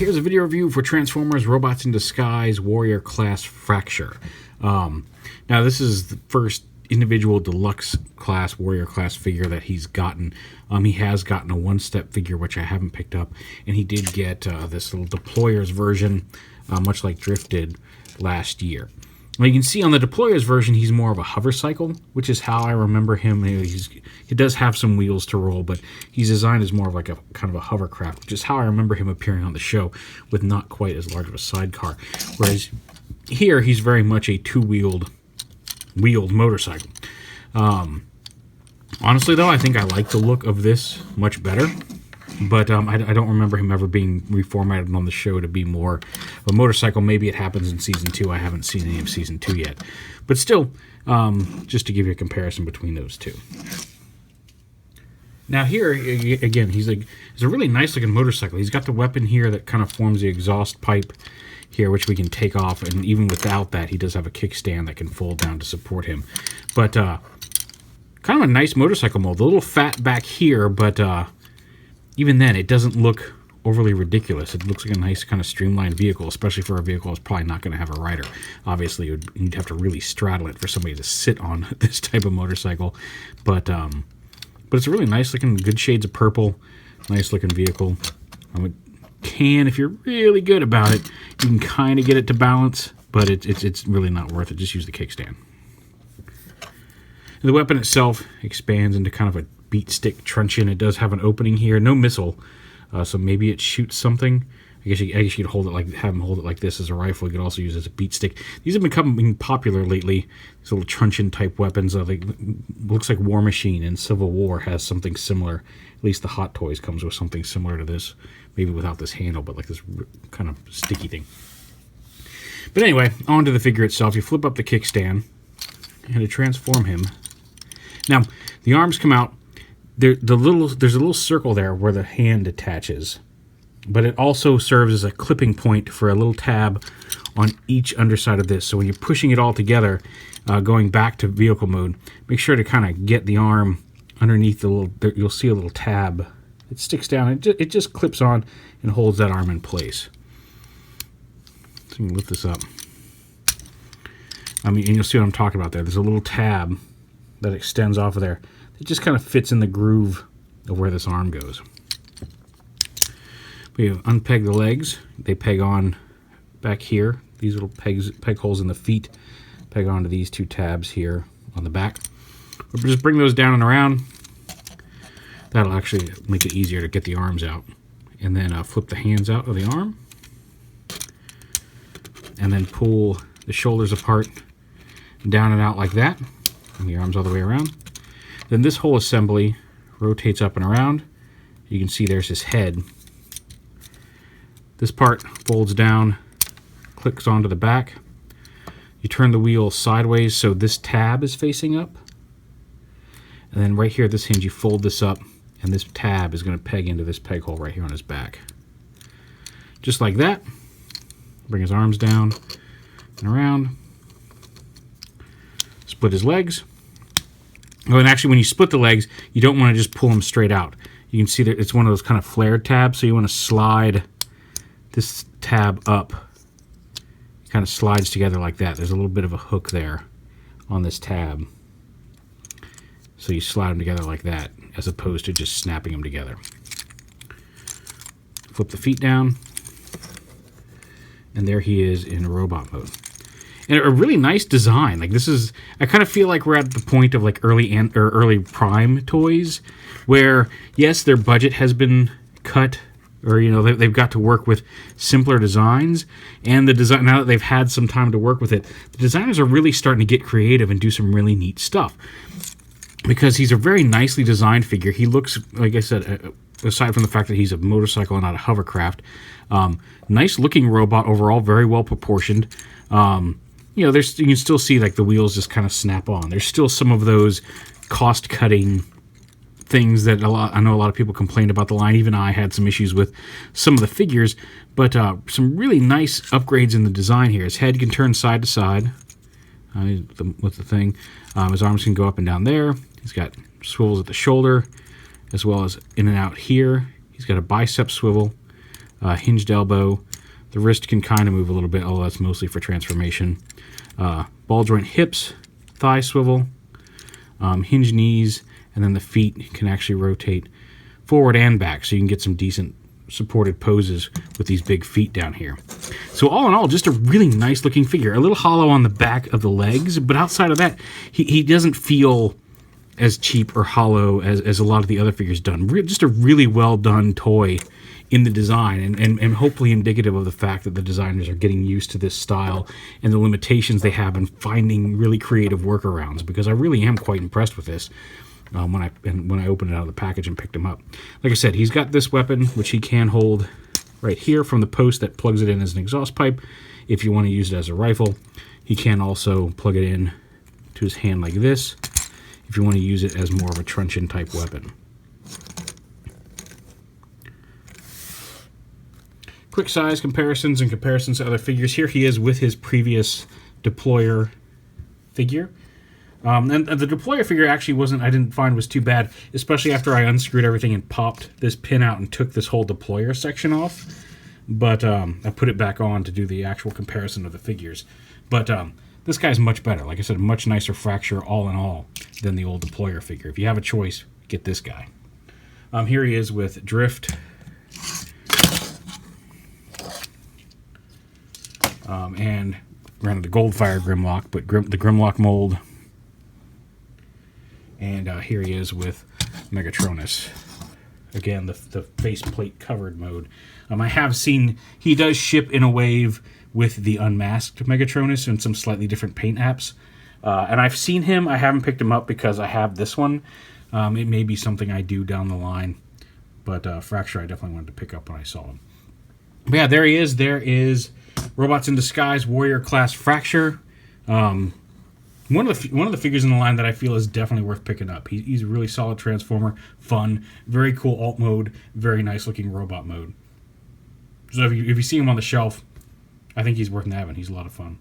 here's a video review for Transformers Robots in Disguise Warrior Class Fracture. Now this is the first individual deluxe class Warrior class figure that he's gotten. He has gotten a one-step figure, which I haven't picked up, and he did get this little deployers version, much like Drift did last year. Well, you can see on the deployers version, he's more of a hover cycle, which is how I remember him. He does have some wheels to roll, but he's designed as more of like a kind of a hovercraft, which is how I remember him appearing on the show, with not quite as large of a sidecar. Whereas here, he's very much a two-wheeled motorcycle. Honestly, though, I think I like the look of this much better. But I don't remember him ever being reformatted on the show to be more of a motorcycle. Maybe it happens in Season 2. I haven't seen any of Season 2 yet. But still, just to give you a comparison between those two. Now here, again, he's a really nice-looking motorcycle. He's got the weapon here that kind of forms the exhaust pipe here, which we can take off. And even without that, he does have a kickstand that can fold down to support him. But kind of a nice motorcycle mold. A little fat back here, but even then, it doesn't look overly ridiculous. It looks like a nice kind of streamlined vehicle, especially for a vehicle that's probably not going to have a rider. Obviously, you'd have to really straddle it for somebody to sit on this type of motorcycle. But it's a really nice looking, good shades of purple, nice looking vehicle. If you're really good about it, you can kind of get it to balance, but it's really not worth it. Just use the kickstand. The weapon itself expands into kind of a beat stick truncheon. It does have an opening here, no missile, so maybe it shoots something. I guess you could hold it have him hold it like this as a rifle. You could also use it as a beat stick. These have become popular lately. These little truncheon type weapons. Looks like War Machine in Civil War has something similar. At least the Hot Toys comes with something similar to this, maybe without this handle, but like this kind of sticky thing. But anyway, onto the figure itself. You flip up the kickstand and to transform him. Now the arms come out. There's a little circle there where the hand attaches, but it also serves as a clipping point for a little tab on each underside of this. So when you're pushing it all together, going back to vehicle mode, make sure to kind of get the arm underneath the little. You'll see a little tab. It sticks down. It just clips on and holds that arm in place. So you can lift this up. And you'll see what I'm talking about there. There's a little tab that extends off of there. It just kind of fits in the groove of where this arm goes. We unpeg the legs. They peg on back here. These little peg holes in the feet peg onto these two tabs here on the back. We'll just bring those down and around. That'll actually make it easier to get the arms out. And then flip the hands out of the arm. And then pull the shoulders apart, down and out like that. And the arms all the way around. Then this whole assembly rotates up and around. You can see there's his head. This part folds down, clicks onto the back. You turn the wheel sideways so this tab is facing up. And then right here at this hinge, you fold this up, and this tab is going to peg into this peg hole right here on his back. Just like that. Bring his arms down and around. Split his legs. Oh, and actually, when you split the legs, you don't want to just pull them straight out. You can see that it's one of those kind of flared tabs, so you want to slide this tab up. It kind of slides together like that. There's a little bit of a hook there on this tab. So you slide them together like that, as opposed to just snapping them together. Flip the feet down, and there he is in robot mode. And a really nice design. I kind of feel like we're at the point of like early Prime toys, where yes, their budget has been cut, or they've got to work with simpler designs. And the design, now that they've had some time to work with it, the designers are really starting to get creative and do some really neat stuff. Because he's a very nicely designed figure. He looks, like I said, aside from the fact that he's a motorcycle and not a hovercraft, nice looking robot overall, very well proportioned. You can still see like the wheels just kind of snap on. There's still some of those cost-cutting things that I know a lot of people complained about the line. Even I had some issues with some of the figures, but some really nice upgrades in the design here. His head can turn side to side with the thing. His arms can go up and down there. He's got swivels at the shoulder, as well as in and out here. He's got a bicep swivel. hinged elbow. The wrist can kind of move a little bit, although that's mostly for transformation. Ball joint hips, thigh swivel, hinge knees, and then the feet can actually rotate forward and back, so you can get some decent supported poses with these big feet down here. So all in all, just a really nice looking figure. A little hollow on the back of the legs, but outside of that, he doesn't feel as cheap or hollow as a lot of the other figures done. Just a really well done toy in the design, and hopefully indicative of the fact that the designers are getting used to this style and the limitations they have in finding really creative workarounds, because I really am quite impressed with this. When I opened it out of the package and picked him up. Like I said, he's got this weapon, which he can hold right here from the post that plugs it in as an exhaust pipe. If you want to use it as a rifle, he can also plug it in to his hand like this, if you want to use it as more of a truncheon type weapon. Quick size comparisons and comparisons to other figures. Here he is with his previous deployer figure. And the deployer figure actually I didn't find was too bad, especially after I unscrewed everything and popped this pin out and took this whole deployer section off. But I put it back on to do the actual comparison of the figures. But this guy's much better. Like I said, a much nicer fracture all in all than the old deployer figure. If you have a choice, get this guy. Here he is with Drift. And granted the Goldfire Grimlock, but the Grimlock mold. And here he is with Megatronus. Again, the faceplate covered mode. I have seen he does ship in a wave with the unmasked Megatronus and some slightly different paint apps. And I've seen him. I haven't picked him up because I have this one. It may be something I do down the line. But Fracture I definitely wanted to pick up when I saw him. But yeah, there he is. There is Robots in Disguise Warrior Class Fracture. One of the figures in the line that I feel is definitely worth picking up. He's a really solid Transformer, fun, very cool alt mode, very nice looking robot mode. So if you see him on the shelf, I think he's worth nabbing. He's a lot of fun.